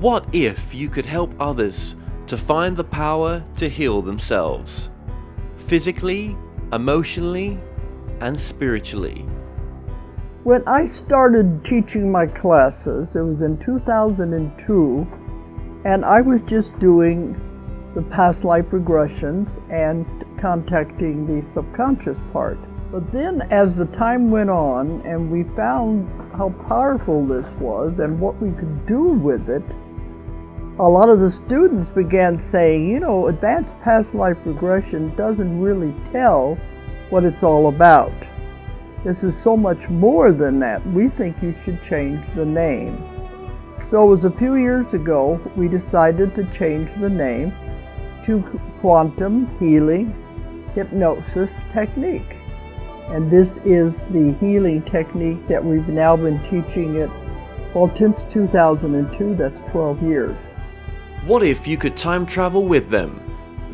What if you could help others to find the power to heal themselves? Physically, emotionally, and spiritually. When I started teaching my classes, it was in 2002, and I was just doing the past life regressions and contacting the subconscious part. But then as the time went on and we found how powerful this was and what we could do with it, a lot of the students began saying, you know, advanced past life regression doesn't really tell what it's all about. This is so much more than that. We think you should change the name. So it was a few years ago we decided to change the name to Quantum Healing Hypnosis Technique. And this is the healing technique that we've now been teaching it, well, since 2002, that's 12 years. What if you could time travel with them?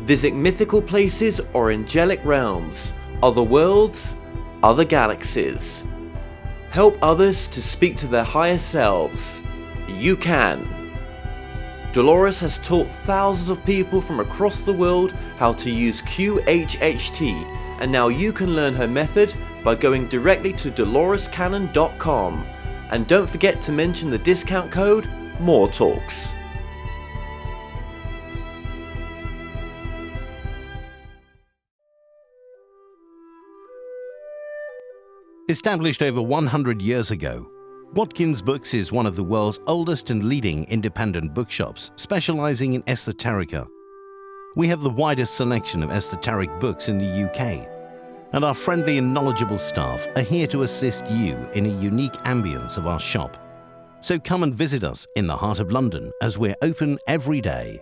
Visit mythical places or angelic realms, other worlds, other galaxies. Help others to speak to their higher selves. You can. Dolores has taught thousands of people from across the world how to use QHHT, and now you can learn her method by going directly to dolorescannon.com. And don't forget to mention the discount code MORETALKS. Established over 100 years ago, Watkins Books is one of the world's oldest and leading independent bookshops specializing in esoterica. We have the widest selection of esoteric books in the UK, and our friendly and knowledgeable staff are here to assist you in a unique ambience of our shop. So come and visit us in the heart of London as we're open every day.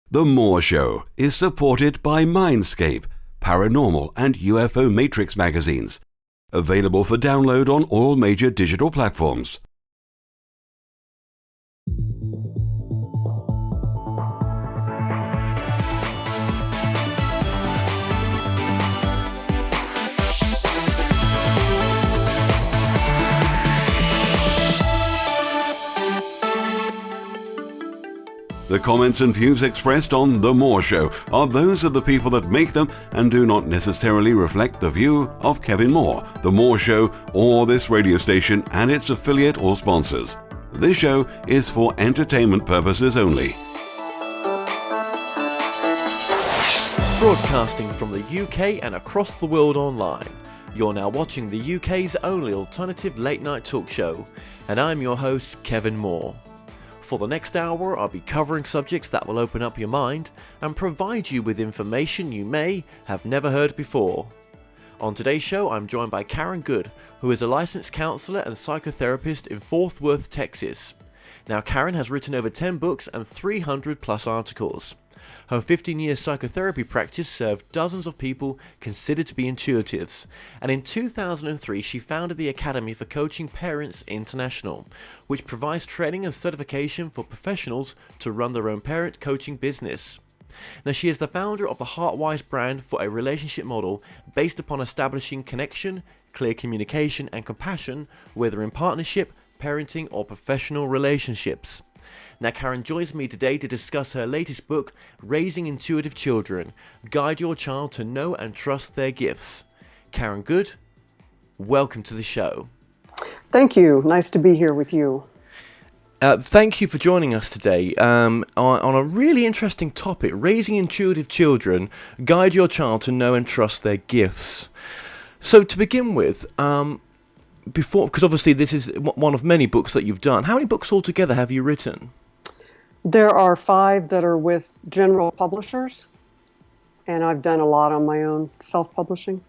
The More Show is supported by Mindscape, Paranormal and UFO Matrix magazines, available for download on all major digital platforms. The comments and views expressed on The More Show are those of the people that make them and do not necessarily reflect the view of Kevin Moore, The More Show, or this radio station and its affiliate or sponsors. This show is for entertainment purposes only. Broadcasting from the UK and across the world online. You're now watching the UK's only alternative late night talk show, and I'm your host, Kevin Moore. For the next hour, I'll be covering subjects that will open up your mind and provide you with information you may have never heard before. On today's show, I'm joined by Caron Goode, who is a licensed counselor and psychotherapist in Fort Worth, Texas. Now, Caron has written over 10 books and 300 plus articles. Her 15-year psychotherapy practice served dozens of people considered to be intuitives, and in 2003 she founded the Academy for Coaching Parents International, which provides training and certification for professionals to run their own parent coaching business. Now, she is the founder of the Heartwise brand for a relationship model based upon establishing connection, clear communication, and compassion, whether in partnership, parenting, or professional relationships. Now, Caron joins me today to discuss her latest book, Raising Intuitive Children, Guide Your Child to Know and Trust Their Gifts. Caron Goode, welcome to the show. Thank you. Nice to be here with you. Thank you for joining us today on a really interesting topic, Raising Intuitive Children, Guide Your Child to Know and Trust Their Gifts. So to begin with, because obviously this is one of many books that you've done, how many books altogether have you written? There are 5 that are with general publishers, and I've done a lot on my own self-publishing.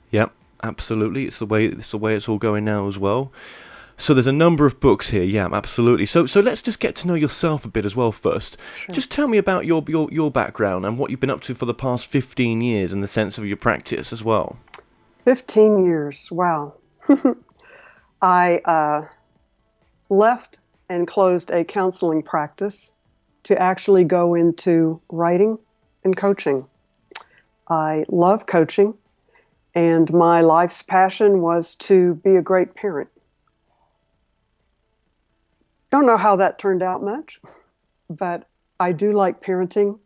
Yep, absolutely. It's the way it's all going now as well. So there's a number of books here. Yeah, absolutely. So let's just get to know yourself a bit as well first. Sure. Just tell me about your background and what you've been up to for the past 15 years in the sense of your practice as well. 15 years. Wow. I left and closed a counseling practice to actually go into writing and coaching. I love coaching, and my life's passion was to be a great parent. don't know how that turned out much, but I do like parenting,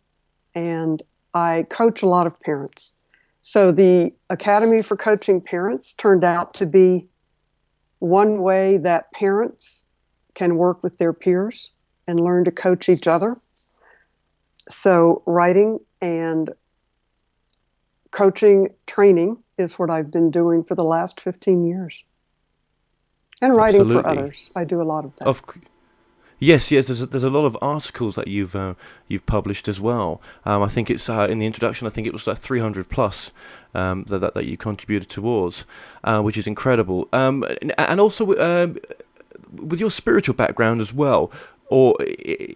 and I coach a lot of parents. So the Academy for Coaching Parents turned out to be one way that parents can work with their peers and learn to coach each other. So writing and coaching training is what I've been doing for the last 15 years. And writing for Absolutely. others. I do a lot of that. Yes. There's a lot of articles that you've published as well. I think it's in the introduction. I think it was like 300 plus that you contributed towards, which is incredible. And also with your spiritual background as well, or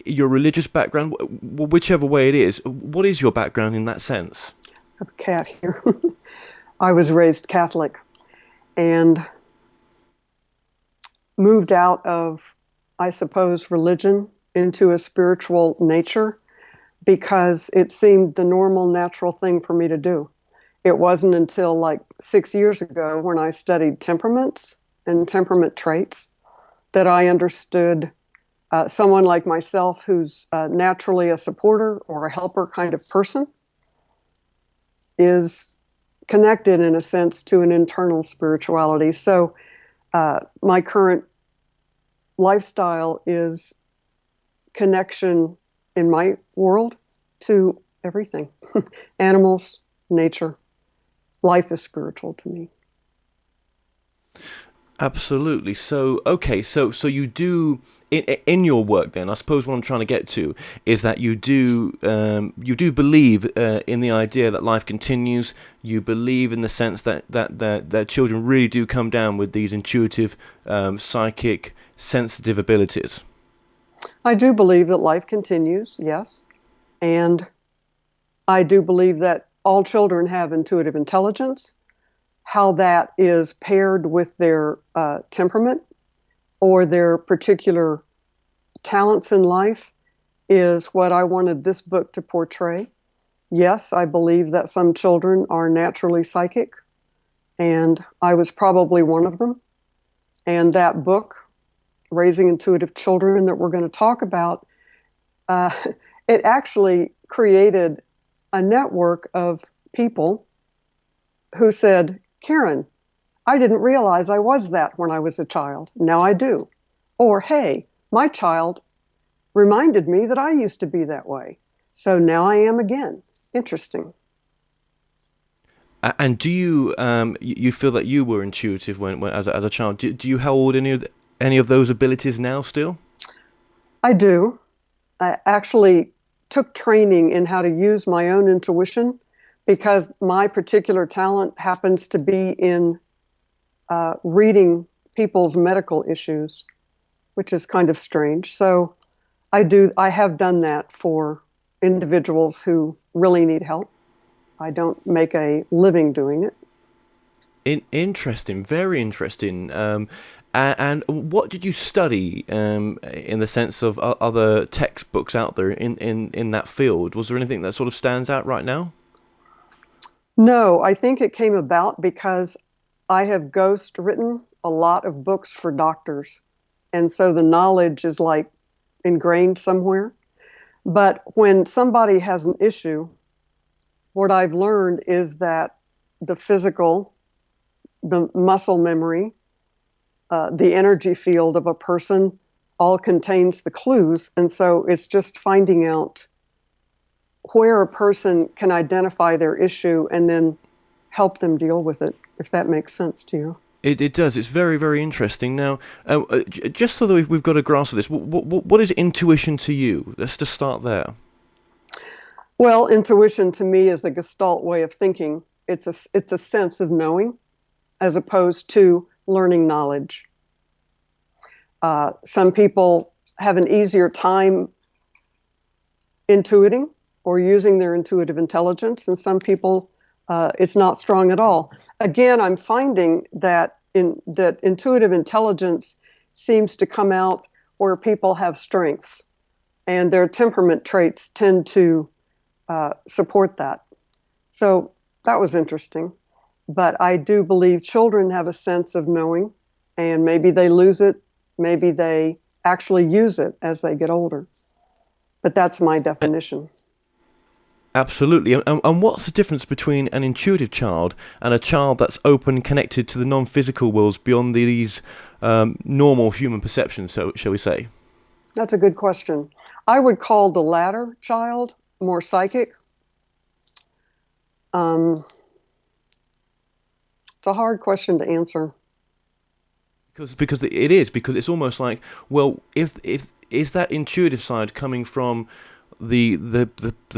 your religious background, whichever way it is. What is your background in that sense? I have a cat here. I was raised Catholic and moved out of, I suppose, religion into a spiritual nature because it seemed the normal, natural thing for me to do. It wasn't until like 6 years ago when I studied temperaments and temperament traits that I understood someone like myself who's naturally a supporter or a helper kind of person is connected in a sense to an internal spirituality. So my current lifestyle is connection in my world to everything. Animals, nature, life is spiritual to me. Absolutely. So, okay, so you do in your work. Then, I suppose what I'm trying to get to is that you do believe in the idea that life continues. You believe in the sense that children really do come down with these intuitive, psychic, sensitive abilities. I do believe that life continues, yes, and I do believe that all children have intuitive intelligence. How that is paired with their temperament or their particular talents in life is what I wanted this book to portray. Yes, I believe that some children are naturally psychic, and I was probably one of them. And that book, Raising Intuitive Children, that we're going to talk about, it actually created a network of people who said, Caron, I didn't realize I was that when I was a child. Now I do. Or, hey, my child reminded me that I used to be that way. So now I am again. Interesting. And do you you feel that you were intuitive when as a child? Do you hold any of those abilities now still? I do. I actually took training in how to use my own intuition because my particular talent happens to be in reading people's medical issues, which is kind of strange. So I have done that for individuals who really need help. I don't make a living doing it. Interesting, very interesting. And what did you study in the sense of other textbooks out there in that field? Was there anything that sort of stands out right now? No, I think it came about because I have ghost written a lot of books for doctors. And so the knowledge is like ingrained somewhere. But when somebody has an issue, what I've learned is that the physical, the muscle memory, the energy field of a person all contains the clues. And so it's just finding out where a person can identify their issue and then help them deal with it, if that makes sense to you. It does. It's very, very interesting. Now, just so that we've got a grasp of this, what is intuition to you? Let's just start there. Well, intuition to me is a Gestalt way of thinking. It's a sense of knowing as opposed to learning knowledge. Some people have an easier time intuiting or using their intuitive intelligence, and some people it's not strong at all. Again, I'm finding that that intuitive intelligence seems to come out where people have strengths, and their temperament traits tend to support that. So that was interesting. But I do believe children have a sense of knowing, and maybe they lose it, maybe they actually use it as they get older. But that's my definition. Absolutely. And what's the difference between an intuitive child and a child that's open, connected to the non-physical worlds beyond these normal human perceptions, so shall we say? That's a good question. I would call the latter child more psychic. It's a hard question to answer. Because it's almost like, well, if is that intuitive side coming from the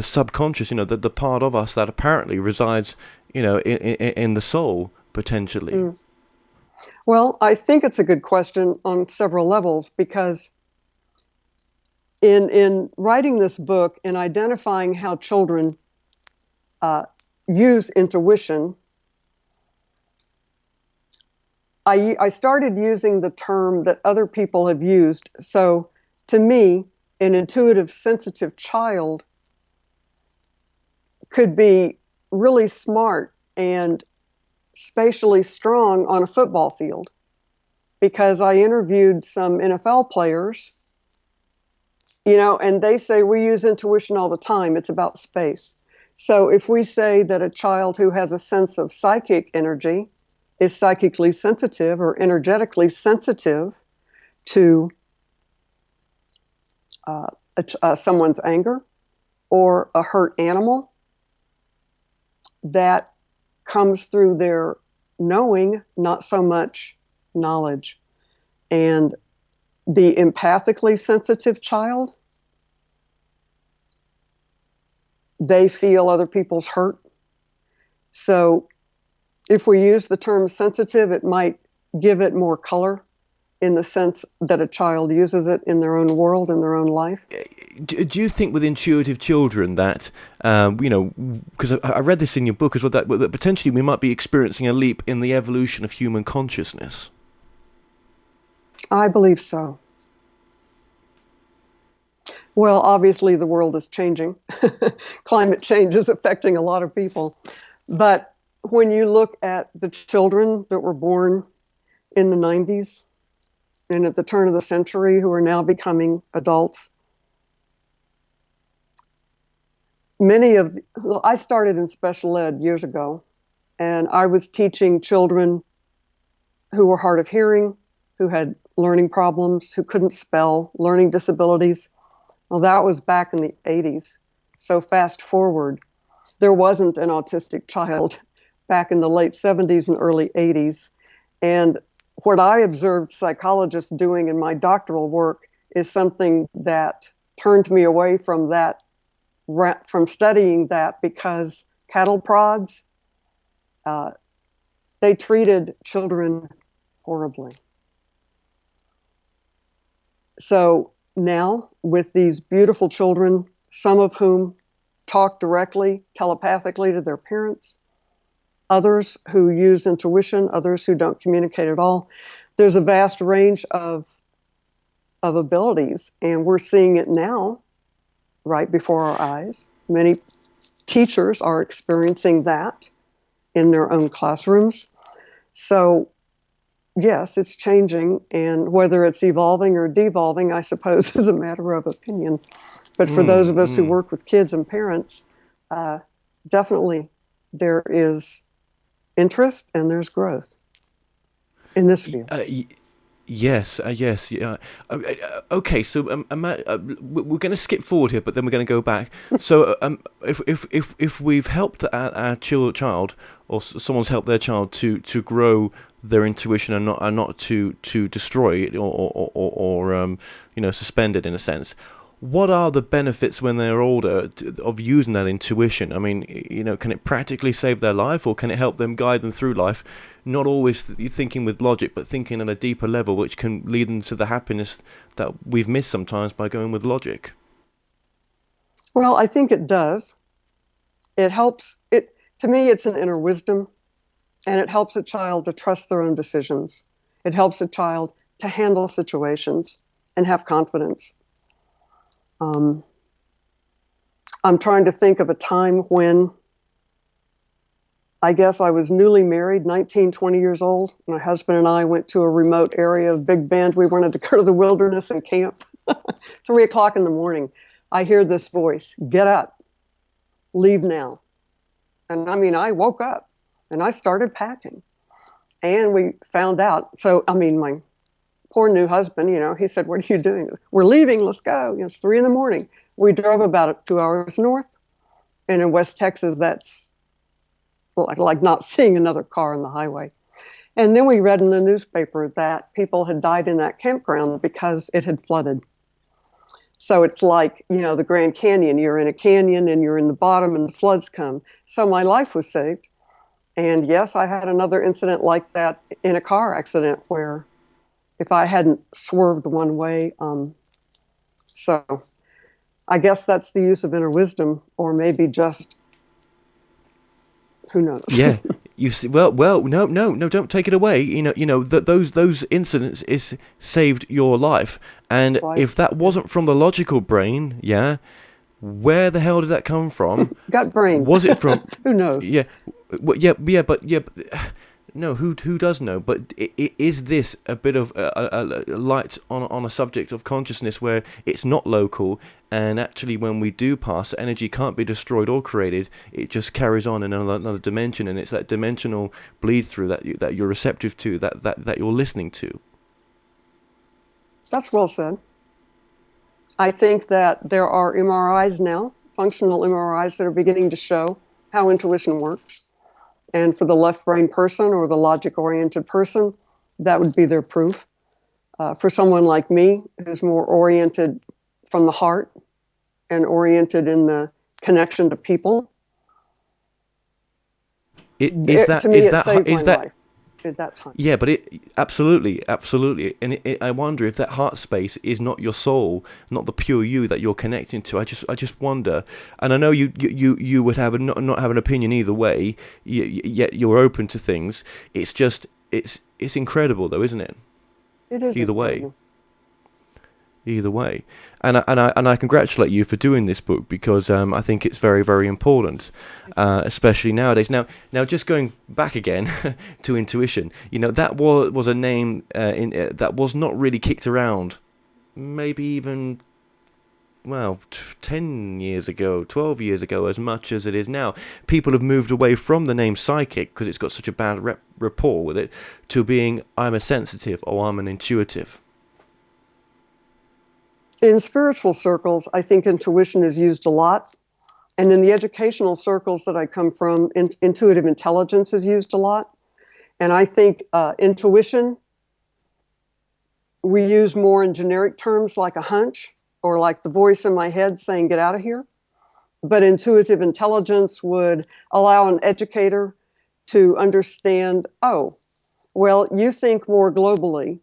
subconscious, the part of us that apparently resides, in the soul potentially. Well, I think it's a good question on several levels, because in writing this book and identifying how children use intuition, I started using the term that other people have used. So to me, an intuitive, sensitive child could be really smart and spatially strong on a football field, because I interviewed some NFL players, and they say we use intuition all the time. It's about space. So if we say that a child who has a sense of psychic energy is psychically sensitive or energetically sensitive to someone's anger or a hurt animal, that comes through their knowing, not so much knowledge. And the empathically sensitive child, they feel other people's hurt. So if we use the term sensitive, it might give it more color in the sense that a child uses it in their own world, in their own life. Do you think with intuitive children that, because I read this in your book as well, that potentially we might be experiencing a leap in the evolution of human consciousness? I believe so. Well, obviously the world is changing. Climate change is affecting a lot of people. But when you look at the children that were born in the 90s and at the turn of the century who are now becoming adults, I started in special ed years ago, and I was teaching children who were hard of hearing, who had learning problems, who couldn't spell, learning disabilities. Well, that was back in the 80s. So fast forward, there wasn't an autistic child back in the late 70s and early 80s. And what I observed psychologists doing in my doctoral work is something that turned me away from studying that, because cattle prods, they treated children horribly. So now, with these beautiful children, some of whom talk directly, telepathically to their parents, others who use intuition, others who don't communicate at all, there's a vast range of abilities, and we're seeing it now right before our eyes. Many teachers are experiencing that in their own classrooms. So yes, it's changing, and whether it's evolving or devolving, I suppose, is a matter of opinion. But for those of us who work with kids and parents, definitely there is interest and there's growth in this field. Yes. Yeah. Okay, so we're going to skip forward here, but then we're going to go back. So, if we've helped our child, or someone's helped their child to grow their intuition and not to destroy it or suspend it in a sense, what are the benefits when they're older of using that intuition? I mean, can it practically save their life, or can it help them guide them through life? Not always thinking with logic, but thinking on a deeper level, which can lead them to the happiness that we've missed sometimes by going with logic. Well, I think it does. It helps. To me, it's an inner wisdom, and it helps a child to trust their own decisions. It helps a child to handle situations and have confidence. I'm trying to think of a time when I guess I was newly married, 19, 20 years old. My husband and I went to a remote area of Big Bend. We wanted to go to the wilderness and camp. 3 o'clock in the morning, I hear this voice, "Get up, leave now." And I mean, I woke up and I started packing. And we found out, so, I mean, my poor new husband, he said, "What are you doing?" "We're leaving, let's go." It's 3 in the morning. We drove about 2 hours north. And in West Texas, that's like not seeing another car on the highway. And then we read in the newspaper that people had died in that campground because it had flooded. So it's like, the Grand Canyon. You're in a canyon and you're in the bottom and the floods come. So my life was saved. And yes, I had another incident like that in a car accident where if I hadn't swerved one way, so I guess that's the use of inner wisdom, or maybe just, who knows? Yeah, you see. Well, no, don't take it away. Those incidents is saved your life, and Twice. If that wasn't from the logical brain, yeah, where the hell did that come from? Gut brain. Was it from? Who knows? Yeah, but no, who does know? But is this a bit of a light on a subject of consciousness where it's not local, and actually when we do pass, energy can't be destroyed or created, it just carries on in another dimension, and it's that dimensional bleed through that you're receptive to, that you're listening to. That's well said. I think that there are MRIs now, functional MRIs, that are beginning to show how intuition works. And for the left brain person or the logic-oriented person, that would be their proof. For someone like me, who's more oriented from the heart and oriented in the connection to people, Is that life at that time. Yeah, but it absolutely, and I wonder if that heart space is not your soul, not the pure you that you're connecting to. I just wonder, and I know you would have not have an opinion either way. Yet you're open to things. It's just it's incredible though, isn't it? It is either incredible. way. Either way, and I congratulate you for doing this book, because I think it's very, very important, especially nowadays. Now just going back again to intuition, that was a name that was not really kicked around, maybe even 10 years ago, 12 years ago, as much as it is now. People have moved away from the name psychic because it's got such a bad rapport with it, to being I'm a sensitive or I'm an intuitive. In spiritual circles, I think intuition is used a lot. And in the educational circles that I come from, intuitive intelligence is used a lot. And I think intuition, we use more in generic terms like a hunch, or like the voice in my head saying, "Get out of here." But intuitive intelligence would allow an educator to understand, oh, well, you think more globally.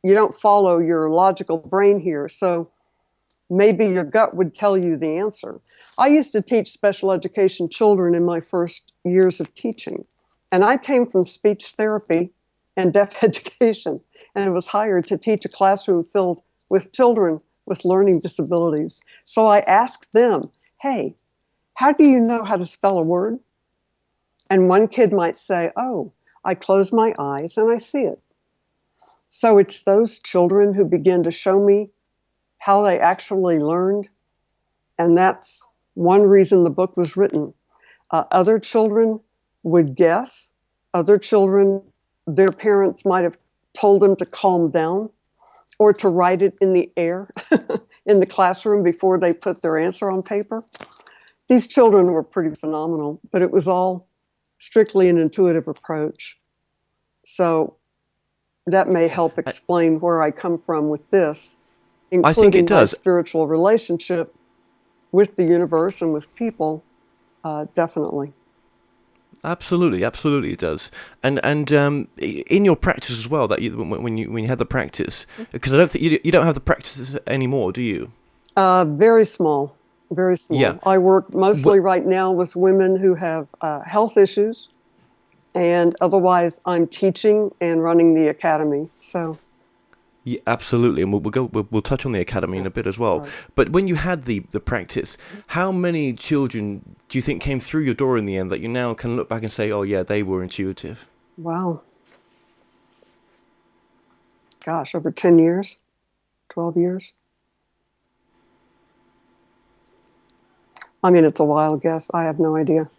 You don't follow your logical brain here, so maybe your gut would tell you the answer. I used to teach special education children in my first years of teaching, and I came from speech therapy and deaf education, and I was hired to teach a classroom filled with children with learning disabilities. So I asked them, "Hey, how do you know how to spell a word?" And one kid might say, "Oh, I close my eyes and I see it." So it's those children who begin to show me how they actually learned. And that's one reason the book was written. Other children would guess. Other children, their parents might have told them to calm down or to write it in the air in the classroom before they put their answer on paper. These children were pretty phenomenal, but it was all strictly an intuitive approach. So that may help explain where I come from with this, including I think it does. My spiritual relationship with the universe and with people, definitely. Absolutely it does. And in your practice as well, that when you had the practice, because I don't think you don't have the practice anymore, do you? Very small. Yeah. I work mostly right now with women who have health issues. And otherwise, I'm teaching and running the academy. So, yeah, absolutely, and we'll touch on the academy in a bit as well. Right. But when you had the practice, how many children do you think came through your door in the end that you now can look back and say, oh yeah, they were intuitive? Wow. Gosh, over 10 years, 12 years. I mean, it's a wild guess. I have no idea.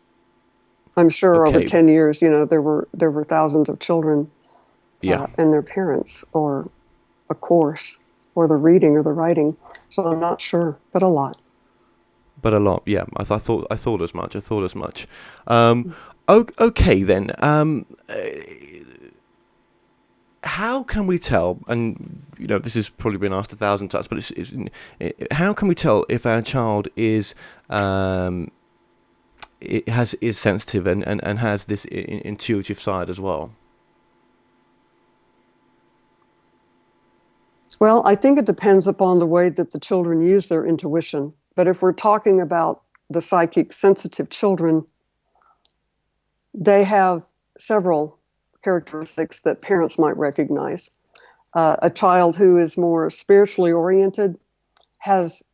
I'm sure over 10 years, there were thousands of children and their parents, or a course, or the reading or the writing. So I'm not sure, but a lot. But a lot, yeah. I thought as much. Okay then. How can we tell? And this has probably been asked 1,000 times, but how can we tell if our child is sensitive and has this intuitive side as well? Well, I think it depends upon the way that the children use their intuition. But if we're talking about the psychic sensitive children, they have several characteristics that parents might recognize. A child who is more spiritually oriented has,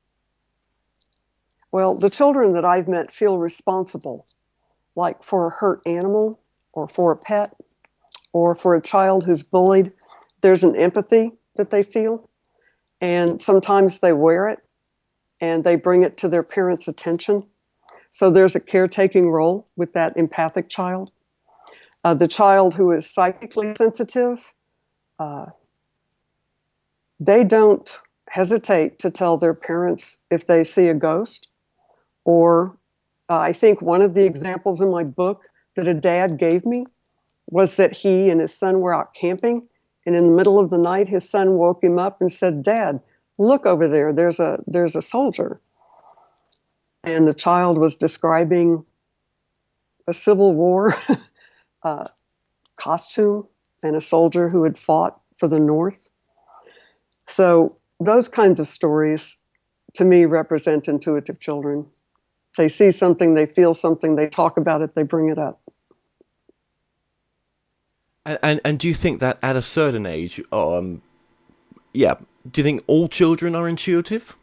the children that I've met feel responsible, like for a hurt animal or for a pet or for a child who's bullied. There's an empathy that they feel, and sometimes they wear it and they bring it to their parents' attention. So there's a caretaking role with that empathic child. The child who is psychically sensitive, they don't hesitate to tell their parents if they see a ghost. Or I think one of the examples in my book that a dad gave me was that he and his son were out camping, and in the middle of the night, his son woke him up and said, "Dad, look over there, there's a soldier." And the child was describing a Civil War costume and a soldier who had fought for the North. So those kinds of stories, to me, represent intuitive children. They see something, they feel something, they talk about it, they bring it up. And do you think that at a certain age, do you think all children are intuitive?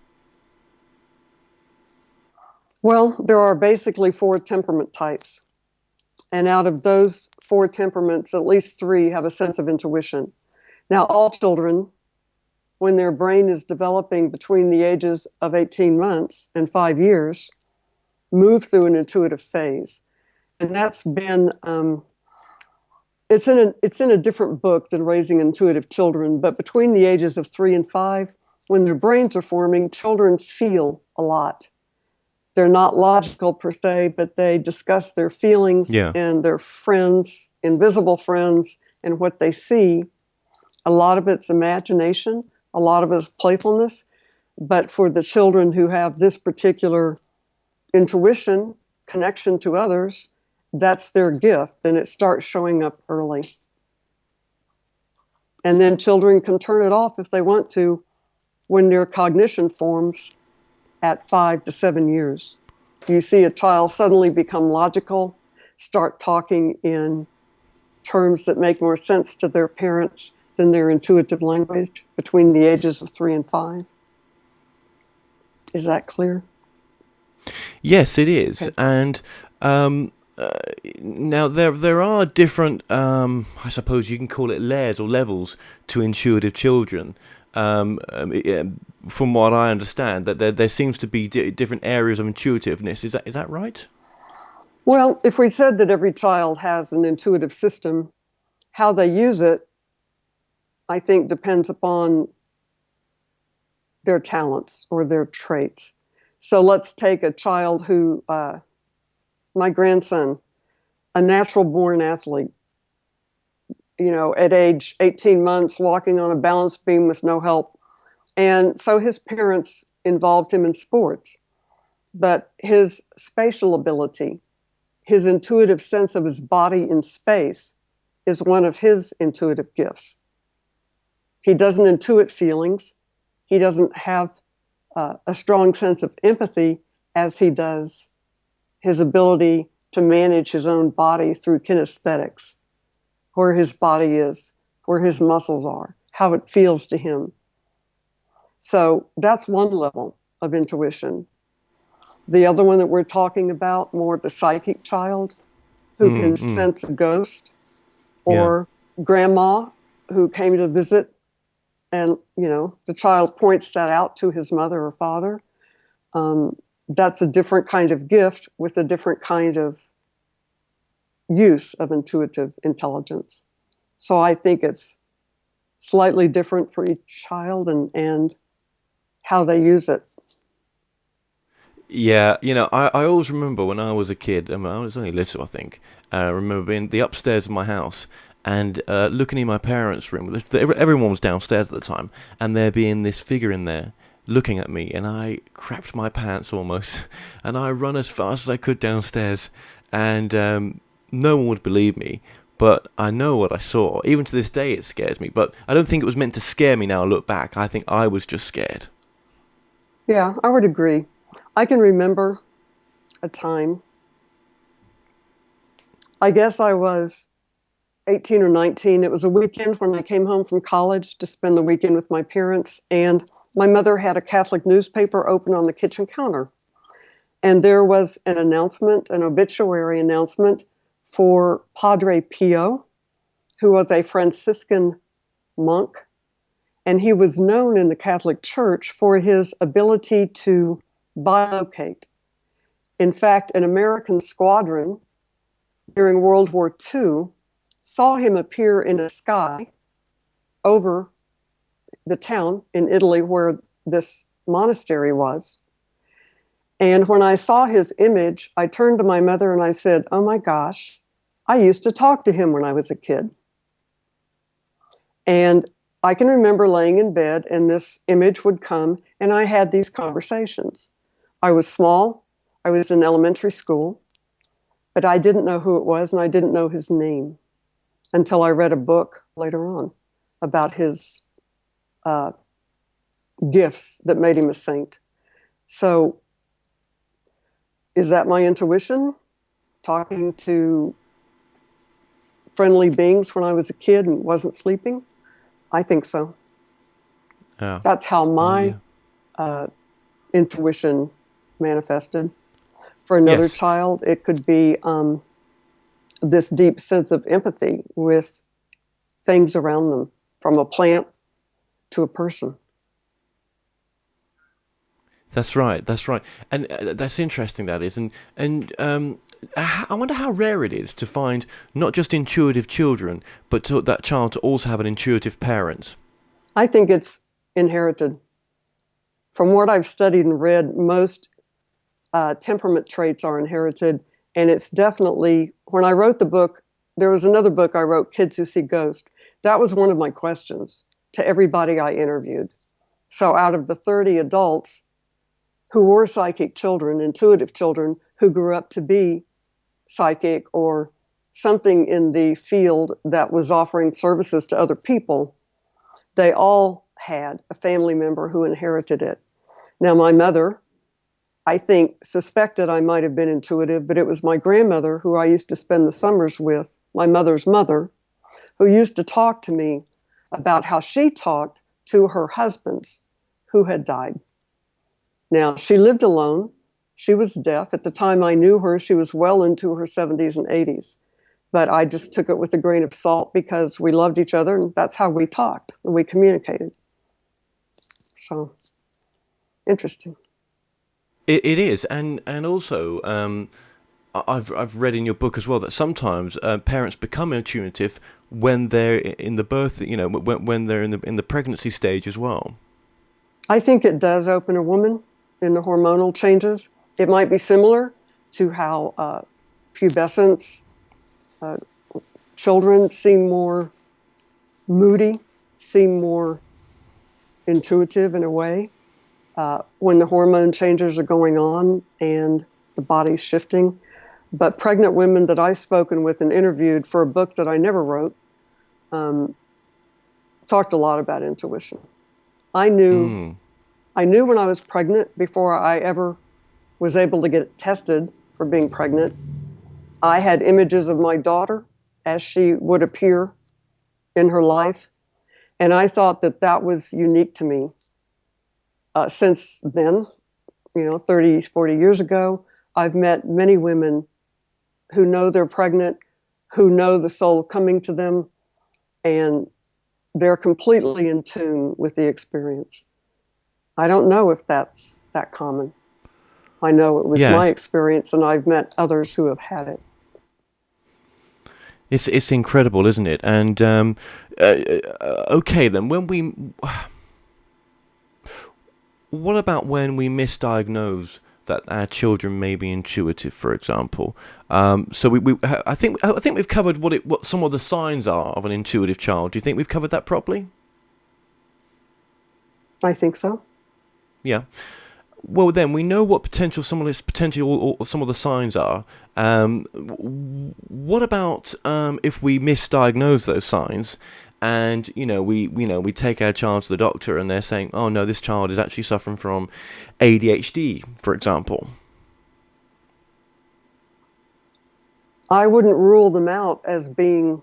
Well, there are basically 4 temperament types. And out of those 4 temperaments, at least 3 have a sense of intuition. Now, all children, when their brain is developing between the ages of 18 months and 5 years, move through an intuitive phase. And that's been, it's in a different book than Raising Intuitive Children, but between the ages of 3 and 5, when their brains are forming, children feel a lot. They're not logical per se, but they discuss their feelings and their friends, invisible friends, and what they see. A lot of it's imagination, a lot of it's playfulness. But for the children who have this particular intuition, connection to others, that's their gift, and it starts showing up early. And then children can turn it off if they want to when their cognition forms at 5 to 7 years. You see a child suddenly become logical, start talking in terms that make more sense to their parents than their intuitive language between the ages of 3 and 5. Is that clear? Yes, it is. Okay. And now there are different, I suppose you can call it layers or levels to intuitive children. From what I understand, that there seems to be different areas of intuitiveness. Is that right? Well, if we said that every child has an intuitive system, how they use it, I think, depends upon their talents or their traits. So let's take a child who, my grandson, a natural-born athlete, at age 18 months, walking on a balance beam with no help. And so his parents involved him in sports. But his spatial ability, his intuitive sense of his body in space, is one of his intuitive gifts. He doesn't intuit feelings. He doesn't have a strong sense of empathy as he does his ability to manage his own body through kinesthetics, where his body is, where his muscles are, how it feels to him. So that's one level of intuition. The other one that we're talking about, more the psychic child who can sense a ghost, or grandma who came to visit, and the child points that out to his mother or father. That's a different kind of gift with a different kind of use of intuitive intelligence. So I think it's slightly different for each child and how they use it. Yeah, I always remember when I was a kid, I was only little, I think. I remember being the upstairs of my house and looking in my parents' room. Everyone was downstairs at the time, and there being this figure in there looking at me, and I crapped my pants almost, and I run as fast as I could downstairs, and no one would believe me, but I know what I saw. Even to this day, it scares me, but I don't think it was meant to scare me now I look back. I think I was just scared. Yeah, I would agree. I can remember a time, I guess I was 18 or 19. It was a weekend when I came home from college to spend the weekend with my parents, and my mother had a Catholic newspaper open on the kitchen counter. And there was an announcement, an obituary announcement for Padre Pio, who was a Franciscan monk. And he was known in the Catholic Church for his ability to bilocate. In fact, an American squadron during World War II saw him appear in a sky over the town in Italy where this monastery was. And when I saw his image, I turned to my mother and I said, "Oh my gosh, I used to talk to him when I was a kid." And I can remember laying in bed and this image would come, and I had these conversations. I was small, I was in elementary school, but I didn't know who it was and I didn't know his name until I read a book later on about his gifts that made him a saint. So is that my intuition? Talking to friendly beings when I was a kid and wasn't sleeping? I think so. Yeah. That's how my intuition manifested. For another child, it could be this deep sense of empathy with things around them, from a plant to a person. That's right. And that's interesting, that is. And I wonder how rare it is to find not just intuitive children, but that child to also have an intuitive parent. I think it's inherited. From what I've studied and read, most temperament traits are inherited. And it's definitely, when I wrote the book, there was another book I wrote, Kids Who See Ghosts. That was one of my questions to everybody I interviewed. So out of the 30 adults who were psychic children, intuitive children, who grew up to be psychic or something in the field that was offering services to other people, they all had a family member who inherited it. Now, my mother, I think, suspected I might have been intuitive, but it was my grandmother, who I used to spend the summers with, my mother's mother, who used to talk to me about how she talked to her husbands who had died. Now, she lived alone. She was deaf. At the time I knew her, she was well into her 70s and 80s. But I just took it with a grain of salt because we loved each other, and that's how we talked and we communicated. So, interesting. It is, and also I've read in your book as well that sometimes parents become intuitive when they're in the birth, when they're in the pregnancy stage as well. I think it does open a woman in the hormonal changes. It might be similar to how pubescence children seem more moody, seem more intuitive in a way. When the hormone changes are going on and the body's shifting. But pregnant women that I've spoken with and interviewed for a book that I never wrote talked a lot about intuition. I knew when I was pregnant, before I ever was able to get tested for being pregnant, I had images of my daughter as she would appear in her life. And I thought that that was unique to me. Since then, 30, 40 years ago. I've met many women who know they're pregnant, who know the soul coming to them, and they're completely in tune with the experience. I don't know if that's that common. I know it was my experience, and I've met others who have had it. It's incredible, isn't it? And okay, then what about when we misdiagnose that our children may be intuitive, for example? So I think we've covered what some of the signs are of an intuitive child. Do you think we've covered that properly? I think so. Yeah. Well, then we know what some of the signs are. What about if we misdiagnose those signs, and we take our child to the doctor, and they're saying, "Oh no, this child is actually suffering from ADHD," for example? I wouldn't rule them out as being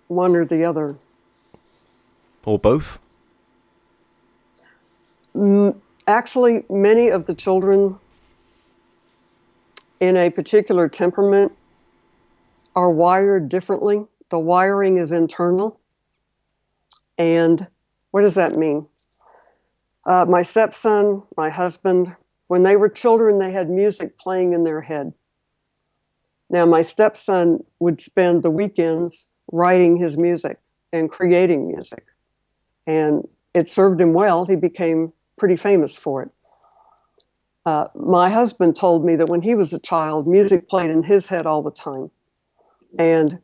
one or the other. Or both? Actually, many of the children in a particular temperament are wired differently. The wiring is internal. And what does that mean? My stepson, my husband, when they were children, they had music playing in their head. Now, my stepson would spend the weekends writing his music and creating music. And it served him well. He became pretty famous for it. My husband told me that when he was a child, music played in his head all the time. And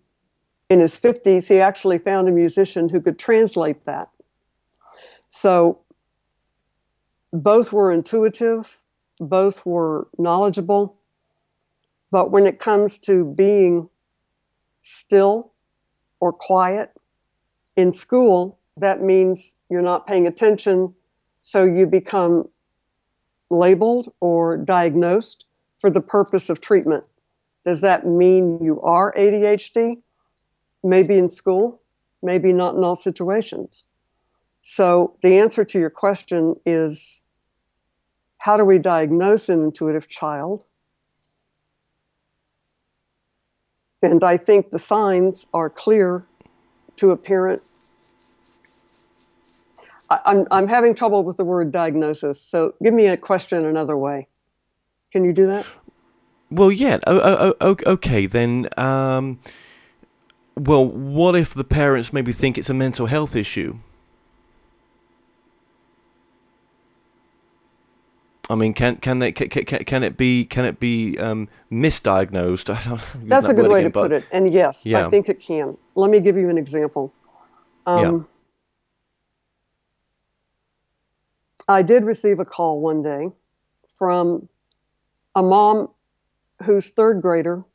in his 50s, he actually found a musician who could translate that. So both were intuitive, both were knowledgeable. But when it comes to being still or quiet in school, that means you're not paying attention. So you become labeled or diagnosed for the purpose of treatment. Does that mean you are ADHD? Maybe in school, maybe not in all situations. So the answer to your question is, how do we diagnose an intuitive child? And I think the signs are clear to a parent. I'm having trouble with the word diagnosis, so give me a question another way. Can you do that? Well, yeah. Okay, then. Well, what if the parents maybe think it's a mental health issue? I mean, can it be misdiagnosed? That's a good way to put it. And yes, I think it can. Let me give you an example. I did receive a call one day from a mom whose third grader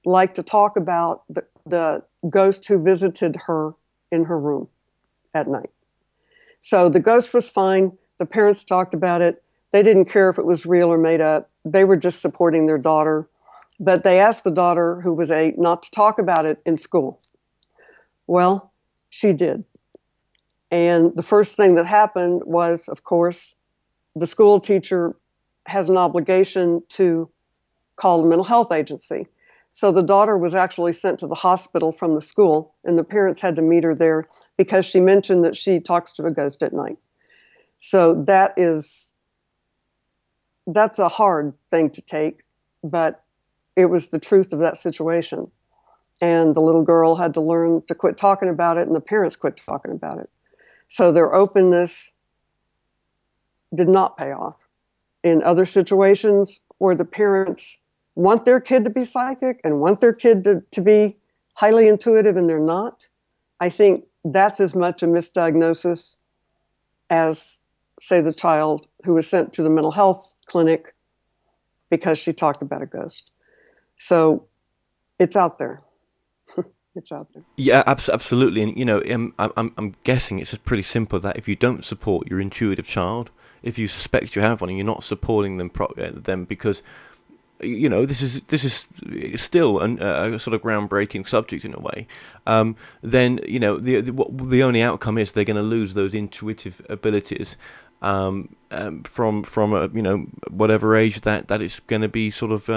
liked to talk about the ghost who visited her in her room at night. So the ghost was fine. The parents talked about it. They didn't care if it was real or made up. They were just supporting their daughter. But they asked the daughter, who was 8, not to talk about it in school. Well, she did. And the first thing that happened was, of course, the school teacher has an obligation to call the mental health agency. So the daughter was actually sent to the hospital from the school, and the parents had to meet her there because she mentioned that she talks to a ghost at night. So that's a hard thing to take, but it was the truth of that situation. And the little girl had to learn to quit talking about it, and the parents quit talking about it. So their openness did not pay off. In other situations where the parents want their kid to be psychic and want their kid to be highly intuitive and they're not, I think that's as much a misdiagnosis as, say, the child who was sent to the mental health clinic because she talked about a ghost. So it's out there. It's out there. Yeah, absolutely. And I'm guessing it's just pretty simple that if you don't support your intuitive child, if you suspect you have one and you're not supporting them because this is still a sort of groundbreaking subject in a way, then the only outcome is they're going to lose those intuitive abilities. from a, whatever age that it's going to be sort of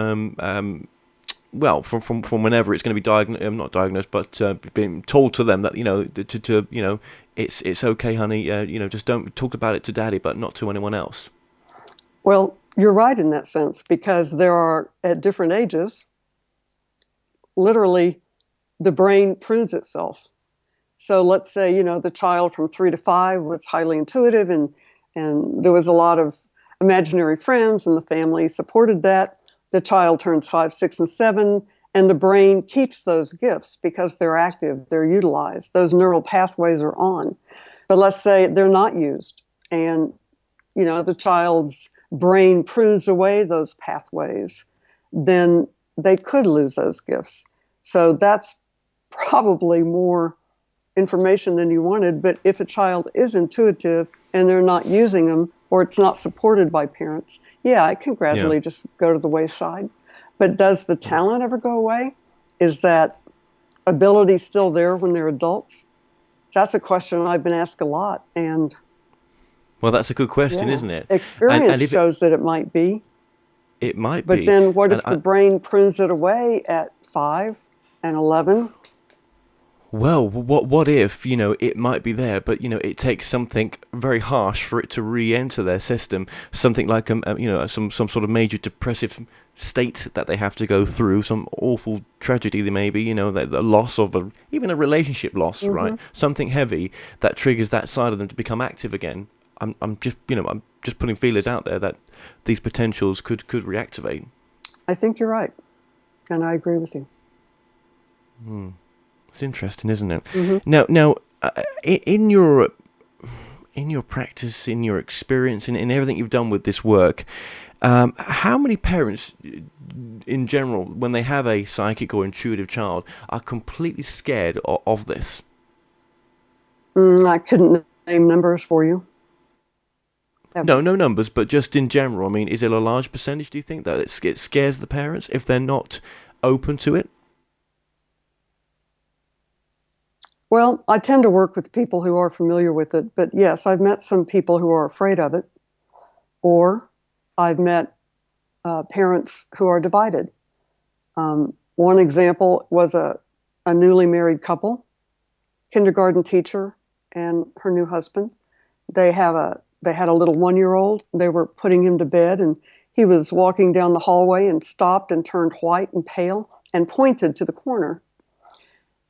well, from whenever it's going to be not diagnosed, but being told to them that it's okay, honey. Just don't talk about it to daddy, but not to anyone else. Well, you're right in that sense, because there are, at different ages, literally the brain prunes itself. So let's say, the child from 3 to 5 was highly intuitive, and there was a lot of imaginary friends, and the family supported that. The child turns 5, 6, and 7, and the brain keeps those gifts because they're active, they're utilized, those neural pathways are on. But let's say they're not used, and the child's brain prunes away those pathways, then they could lose those gifts. So that's probably more information than you wanted. But if a child is intuitive and they're not using them, or it's not supported by parents, it can gradually just go to the wayside. But does the talent ever go away? Is that ability still there when they're adults? That's a question I've been asked a lot. And well, that's a good question, isn't it? Experience shows that it might be. It might be. But then what if the brain prunes it away at 5 and 11? Well, what if, it might be there, but, it takes something very harsh for it to re-enter their system, something like, some sort of major depressive state that they have to go through, some awful tragedy, maybe, the loss of even a relationship loss, right? Something heavy that triggers that side of them to become active again. I'm just putting feelers out there that these potentials could reactivate. I think you're right, and I agree with you. It's interesting, isn't it? Now, in your practice, in your experience, in everything you've done with this work, how many parents, in general, when they have a psychic or intuitive child, are completely scared of this? I couldn't name numbers for you. No numbers, but just in general. I mean, is it a large percentage, do you think, that it scares the parents if they're not open to it? Well, I tend to work with people who are familiar with it, but yes, I've met some people who are afraid of it, or I've met parents who are divided. One example was a newly married couple, kindergarten teacher and her new husband. They had a little 1-year-old. They were putting him to bed, and he was walking down the hallway and stopped and turned white and pale and pointed to the corner.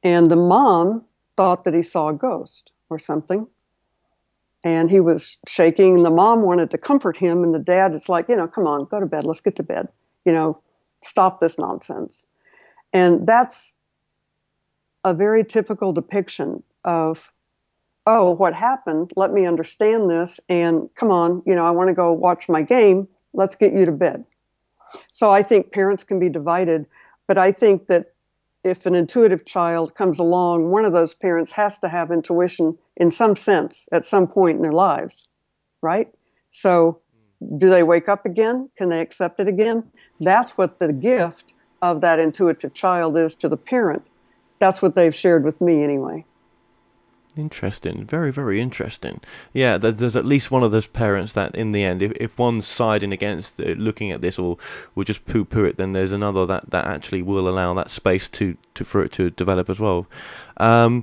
And the mom thought that he saw a ghost or something. And he was shaking, and the mom wanted to comfort him, and the dad is like, come on, go to bed, let's get to bed. Stop this nonsense. And that's a very typical depiction of, oh, what happened? Let me understand this, and come on, I want to go watch my game, let's get you to bed. So I think parents can be divided, but I think that if an intuitive child comes along, one of those parents has to have intuition in some sense at some point in their lives, right? So do they wake up again? Can they accept it again? That's what the gift of that intuitive child is to the parent. That's what they've shared with me anyway. Interesting. Very, very interesting. Yeah, there's at least one of those parents that in the end, if one's siding against looking at this or will just poo-poo it, then there's another that actually will allow that space for it to develop as well. Now,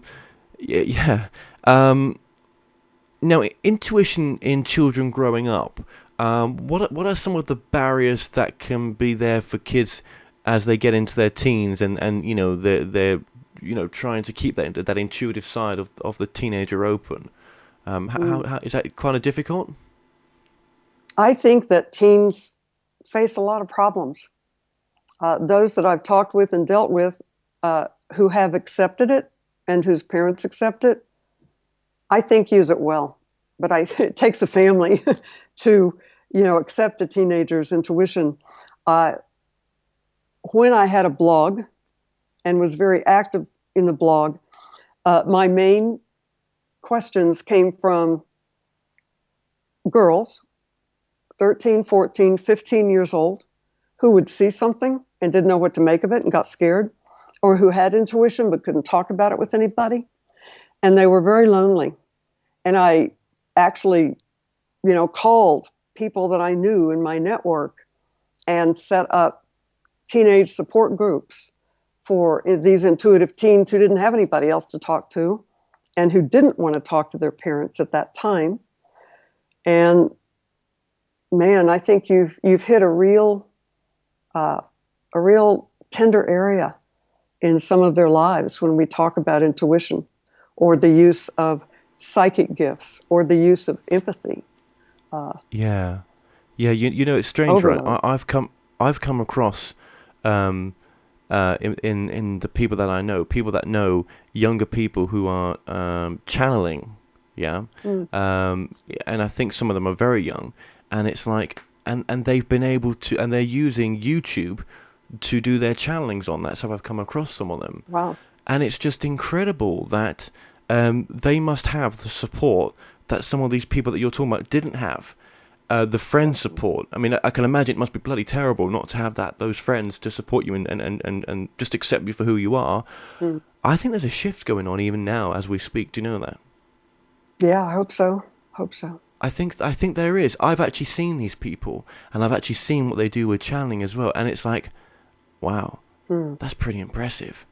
intuition in children growing up, what are some of the barriers that can be there for kids as they get into their teens and they're trying to keep that intuitive side of the teenager open? How is that kind of difficult? I think that teens face a lot of problems. Those that I've talked with and dealt with who have accepted it and whose parents accept it, I think use it well. But it takes a family to, accept a teenager's intuition. When I had a blog and was very active in the blog, my main questions came from girls, 13, 14, 15 years old, who would see something and didn't know what to make of it and got scared, or who had intuition but couldn't talk about it with anybody. And they were very lonely. And I actually called people that I knew in my network and set up teenage support groups for these intuitive teens who didn't have anybody else to talk to and who didn't want to talk to their parents at that time. And man, I think you've hit a real tender area in some of their lives when we talk about intuition or the use of psychic gifts or the use of empathy. Yeah. It's strange, Overload. right? I've come across in the people that I know, people that know younger people who are channeling, yeah, and I think some of them are very young, and it's like, and they've been able to, and they're using YouTube to do their channelings on that. So I've come across some of them. Wow. And it's just incredible that they must have the support that some of these people that you're talking about didn't have. The friend support. I mean, I can imagine it must be bloody terrible not to have those friends to support you and just accept you for who you are. I think there's a shift going on even now as we speak. Do you know that? Yeah, I hope so. I think there is. I've actually seen these people, and I've actually seen what they do with channeling as well. And it's like, wow, that's pretty impressive.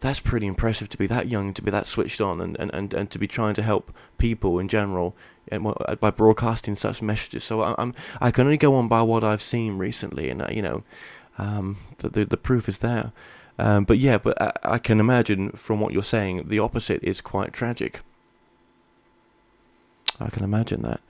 That's pretty impressive to be that young, to be that switched on, and to be trying to help people in general by broadcasting such messages. So I can only go on by what I've seen recently, and the proof is there. But I can imagine from what you're saying, the opposite is quite tragic. I can imagine that.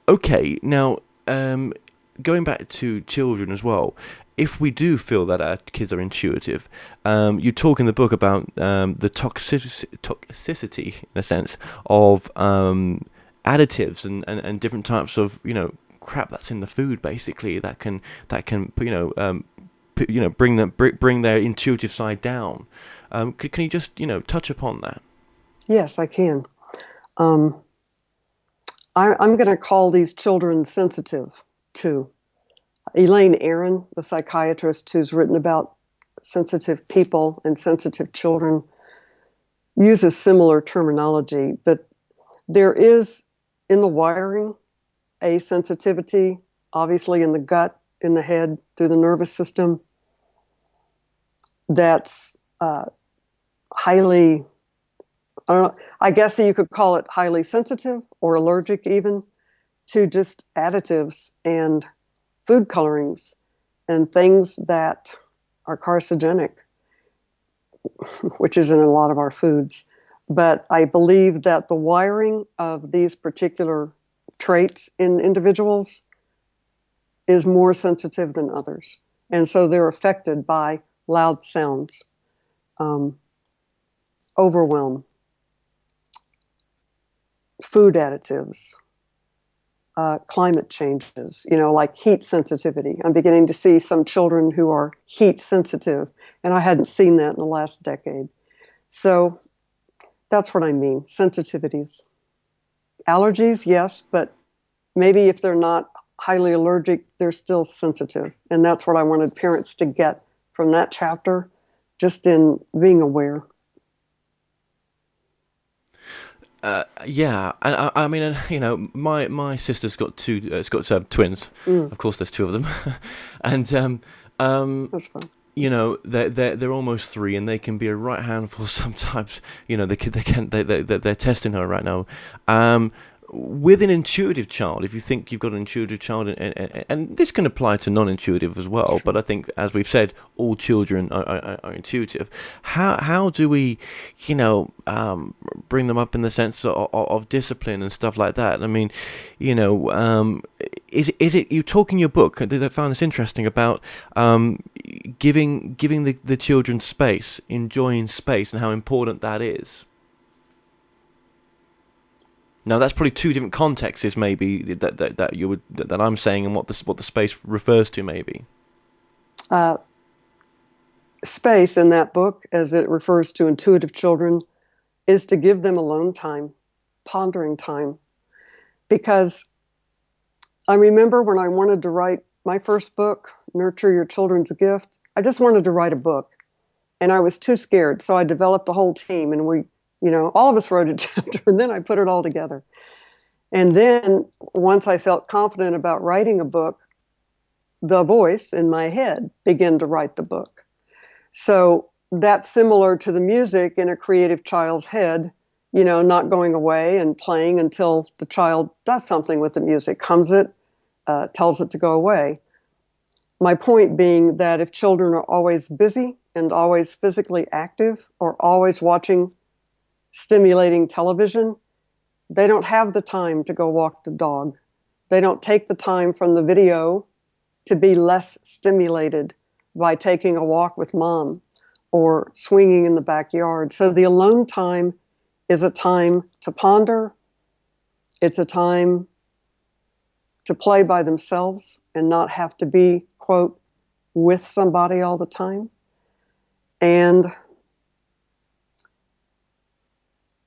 Okay, now going back to children as well. If we do feel that our kids are intuitive, you talk in the book about the toxicity, in a sense, of additives and different types of crap that's in the food, basically, that can bring their intuitive side down. Can you just touch upon that? Yes, I can. I'm going to call these children sensitive too. Elaine Aron, the psychiatrist who's written about sensitive people and sensitive children, uses similar terminology, but there is in the wiring a sensitivity, obviously in the gut, in the head, through the nervous system, that's highly, I don't know, I guess you could call it highly sensitive or allergic even to just additives and food colorings and things that are carcinogenic, which is in a lot of our foods. But I believe that the wiring of these particular traits in individuals is more sensitive than others. And so they're affected by loud sounds, overwhelm, food additives, climate changes, like heat sensitivity. I'm beginning to see some children who are heat sensitive, and I hadn't seen that in the last decade. So that's what I mean, sensitivities. Allergies, yes, but maybe if they're not highly allergic, they're still sensitive. And that's what I wanted parents to get from that chapter, just in being aware. Yeah, and I mean, my sister's got twins. Of course, there's two of them, and That's fine. they're almost 3, and they can be a right handful sometimes. They're testing her right now. With an intuitive child, if you think you've got an intuitive child, and this can apply to non-intuitive as well, sure. But I think, as we've said, all children are intuitive. How do we, bring them up in the sense of discipline and stuff like that? I mean, is it you talk in your book? I found this interesting about giving the children space, enjoying space, and how important that is. Now that's probably two different contexts, maybe that I'm saying, and what the space refers to, maybe. Space in that book, as it refers to intuitive children, is to give them alone time, pondering time, because I remember when I wanted to write my first book, Nurture Your Children's Gift. I just wanted to write a book, and I was too scared, so I developed a whole team, and we. All of us wrote a chapter, and then I put it all together. And then once I felt confident about writing a book, the voice in my head began to write the book. So that's similar to the music in a creative child's head, not going away and playing until the child does something with the music, hums it, tells it to go away. My point being that if children are always busy and always physically active or always watching stimulating television, they don't have the time to go walk the dog. They don't take the time from the video to be less stimulated by taking a walk with mom or swinging in the backyard. So the alone time is a time to ponder. It's a time to play by themselves and not have to be, quote, with somebody all the time. And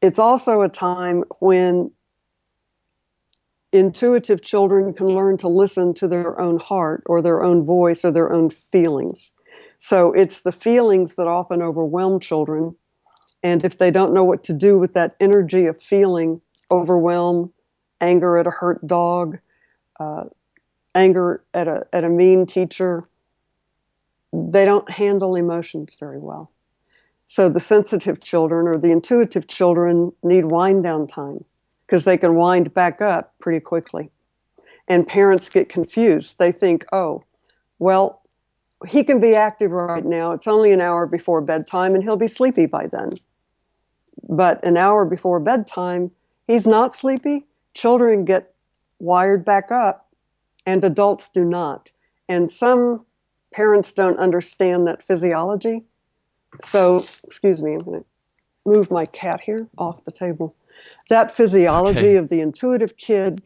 it's also a time when intuitive children can learn to listen to their own heart or their own voice or their own feelings. So it's the feelings that often overwhelm children. And if they don't know what to do with that energy of feeling, overwhelm, anger at a hurt dog, anger at a mean teacher, they don't handle emotions very well. So the sensitive children or the intuitive children need wind down time because they can wind back up pretty quickly. And parents get confused. They think, oh, well, he can be active right now. It's only an hour before bedtime and he'll be sleepy by then. But an hour before bedtime, he's not sleepy. Children get wired back up and adults do not. And some parents don't understand that physiology. So, excuse me, I'm going to move my cat here off the table. That physiology of the intuitive kid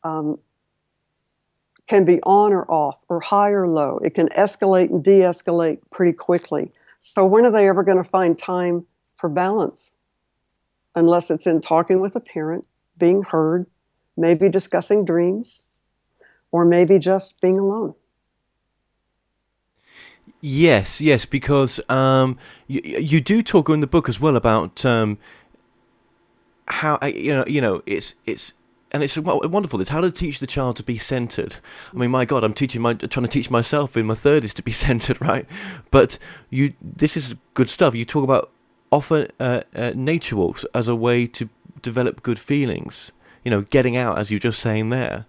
can be on or off, or high or low. It can escalate and de-escalate pretty quickly. So when are they ever going to find time for balance? Unless it's in talking with a parent, being heard, maybe discussing dreams, or maybe just being alone. Yes, because you do talk in the book as well about how it's wonderful. It's how to teach the child to be centered. I mean, my God, I'm trying to teach myself in my 30s to be centered, right? But this is good stuff. You talk about often nature walks as a way to develop good feelings. Getting out, as you were just saying there.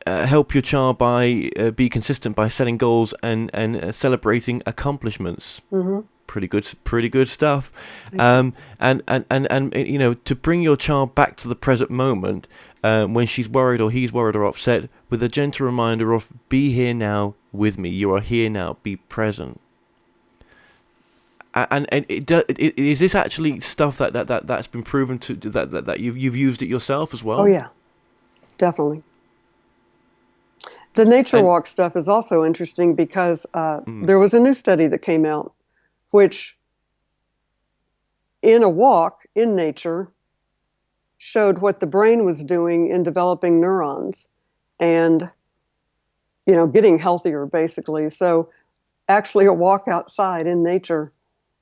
Help your child by be consistent by setting goals and celebrating accomplishments. Mm-hmm. Pretty good stuff. And to bring your child back to the present moment when she's worried or he's worried or upset, with a gentle reminder of be here now with me. You are here now. Be present. And is this actually stuff that's been proven to that you've used it yourself as well? Oh yeah, definitely. The nature walk stuff is also interesting because there was a new study that came out, which in a walk in nature showed what the brain was doing in developing neurons and, getting healthier basically. So actually a walk outside in nature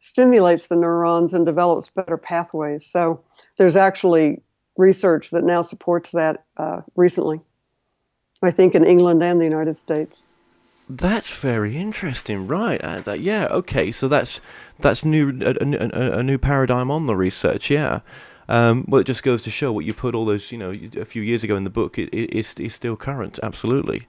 stimulates the neurons and develops better pathways. So there's actually research that now supports that recently. I think in England and the United States. That's very interesting, right? Okay. So that's new, a new paradigm on the research. Yeah. Well, it just goes to show what you put all those, a few years ago in the book is still current. Absolutely.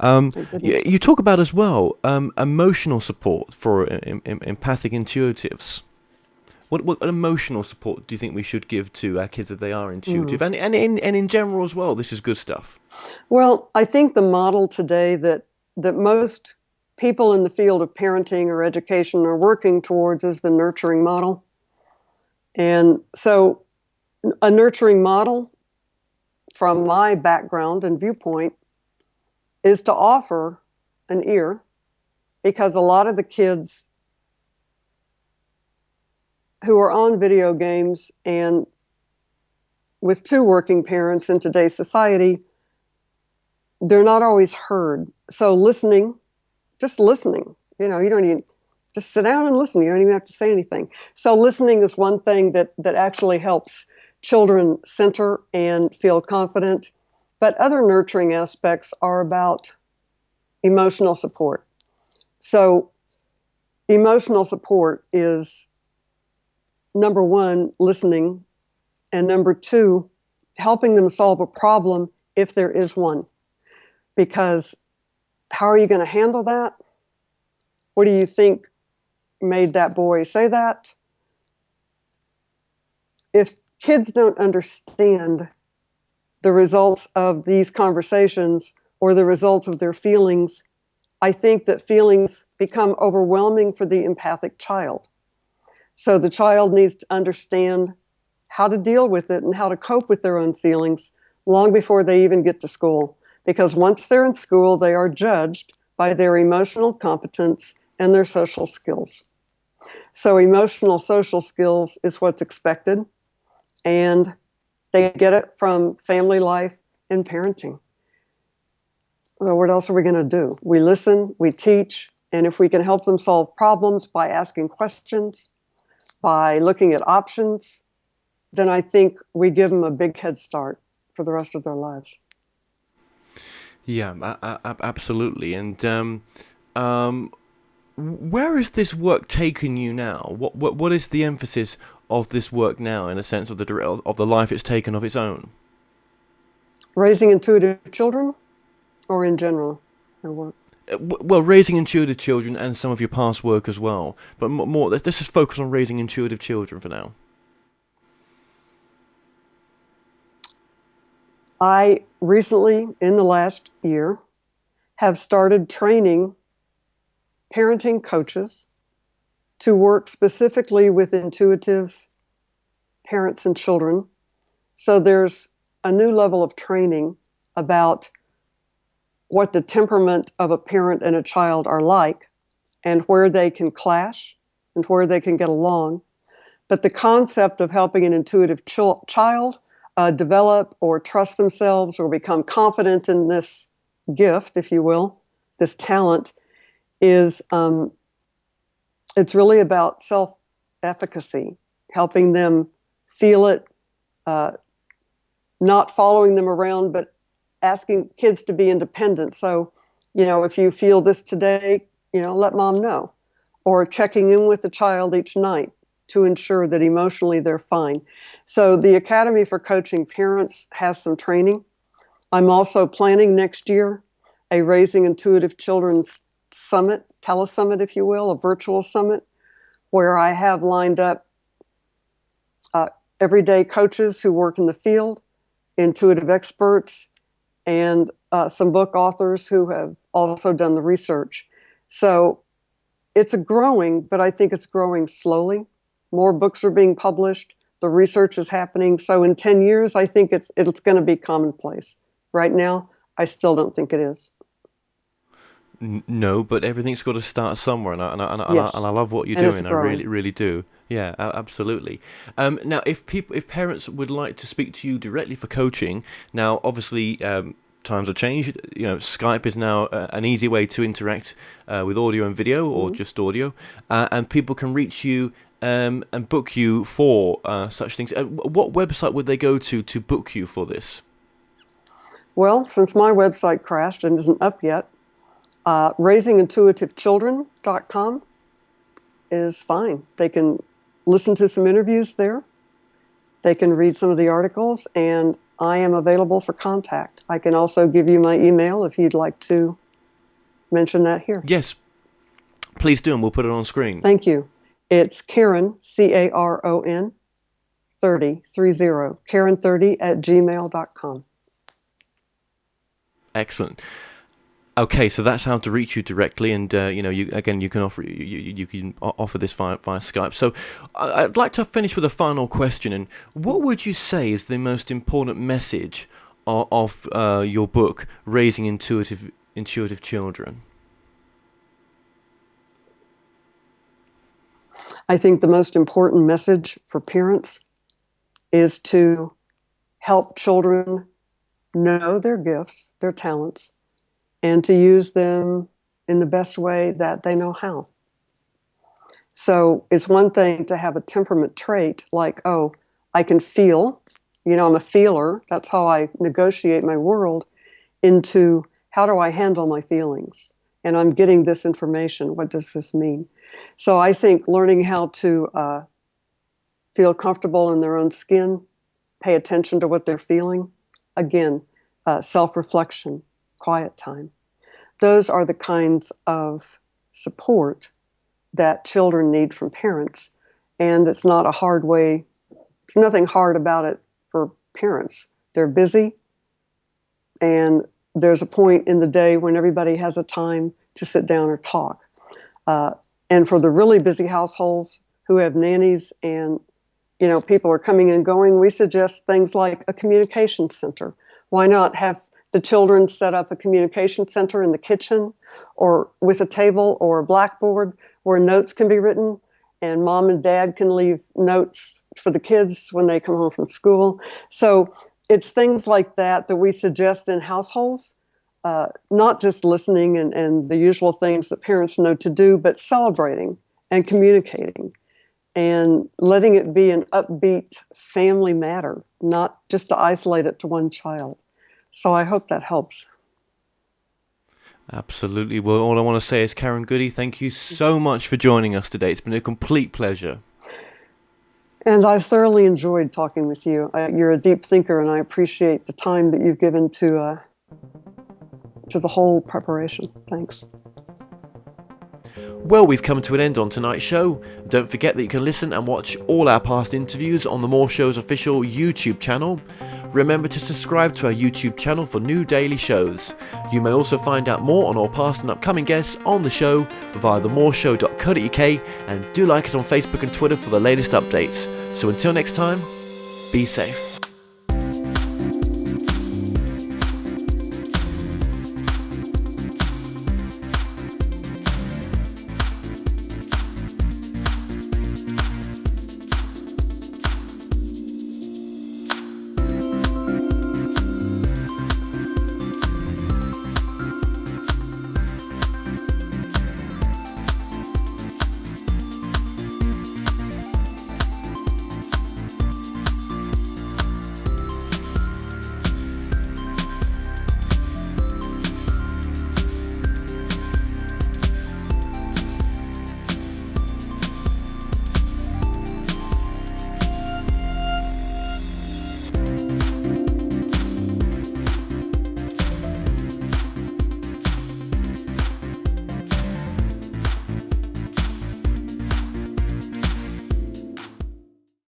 You talk about as well emotional support for empathic intuitives. What emotional support do you think we should give to our kids if they are intuitive? And in general as well, this is good stuff. Well, I think the model today that most people in the field of parenting or education are working towards is the nurturing model. And so a nurturing model, from my background and viewpoint, is to offer an ear, because a lot of the kids who are on video games and with two working parents in today's society, they're not always heard. So just listening, you don't even, just sit down and listen. You don't even have to say anything. So listening is one thing that actually helps children center and feel confident. But other nurturing aspects are about emotional support. So emotional support is, number one, listening, and number two, helping them solve a problem if there is one. Because how are you going to handle that? What do you think made that boy say that? If kids don't understand the results of these conversations or the results of their feelings, I think that feelings become overwhelming for the empathic child. So the child needs to understand how to deal with it and how to cope with their own feelings long before they even get to school. Because once they're in school, they are judged by their emotional competence and their social skills. So emotional social skills is what's expected, and they get it from family life and parenting. So what else are we going to do? We listen, we teach, and if we can help them solve problems by asking questions, by looking at options, then I think we give them a big head start for the rest of their lives. Yeah, absolutely. And where is this work taking you now? What is the emphasis of this work now, in a sense of the life it's taken of its own? Raising intuitive children, or in general, your work? Well, raising intuitive children and some of your past work as well. But more, let's just focus on raising intuitive children for now. I recently, in the last year, have started training parenting coaches to work specifically with intuitive parents and children. So there's a new level of training about what the temperament of a parent and a child are like and where they can clash and where they can get along. But the concept of helping an intuitive child develop or trust themselves or become confident in this gift, if you will, this talent, is it's really about self-efficacy, helping them feel it, not following them around, but asking kids to be independent. So, if you feel this today, let mom know, or checking in with the child each night to ensure that emotionally they're fine. So the Academy for Coaching Parents has some training. I'm also planning next year a Raising Intuitive Children's Summit, telesummit, if you will, a virtual summit, where I have lined up everyday coaches who work in the field, intuitive experts, and some book authors who have also done the research. So it's growing, but I think it's growing slowly. More books are being published. The research is happening. So in 10 years, I think it's going to be commonplace. Right now, I still don't think it is. No, but everything's got to start somewhere, and Yes. I love what you're And doing. I really do. Yeah, absolutely. Now, if parents would like to speak to you directly for coaching, now obviously times have changed. Skype is now an easy way to interact with audio and video, or just audio, and people can reach you and book you for such things. What website would they go to book you for this? Well, since my website crashed and isn't up yet, raisingintuitivechildren.com is fine. They can listen to some interviews there. They can read some of the articles, and I am available for contact. I can also give you my email if you'd like to mention that here. Yes, please do, and we'll put it on screen. Thank you. It's Caron, Caron 30, Caron30@gmail.com. Excellent. Okay, so that's how to reach you directly, and you can offer this via Skype. So I'd like to finish with a final question. And what would you say is the most important message of your book, Raising Intuitive Children? I think the most important message for parents is to help children know their gifts, their talents, and to use them in the best way that they know how. So it's one thing to have a temperament trait like, oh, I can feel I'm a feeler. That's how I negotiate my world, into how do I handle my feelings? And I'm getting this information. What does this mean? So I think learning how to feel comfortable in their own skin, pay attention to what they're feeling, again, self-reflection, quiet time. Those are the kinds of support that children need from parents. And it's not a hard way, there's nothing hard about it for parents. They're busy, and there's a point in the day when everybody has a time to sit down or talk. And for the really busy households who have nannies and people are coming and going, we suggest things like a communication center. Why not have the children set up a communication center in the kitchen, or with a table or a blackboard where notes can be written, and mom and dad can leave notes for the kids when they come home from school. So it's things like that that we suggest in households, not just listening and the usual things that parents know to do, but celebrating and communicating and letting it be an upbeat family matter, not just to isolate it to one child. So I hope that helps. Absolutely. Well, all I want to say is, Caron Goode, thank you so much for joining us today. It's been a complete pleasure. And I've thoroughly enjoyed talking with you. You're a deep thinker, and I appreciate the time that you've given to the whole preparation. Thanks. Well, we've come to an end on tonight's show. Don't forget that you can listen and watch all our past interviews on the More Show's official YouTube channel. Remember to subscribe to our YouTube channel for new daily shows. You may also find out more on our past and upcoming guests on the show via themoreshow.co.uk, and do like us on Facebook and Twitter for the latest updates. So until next time, be safe.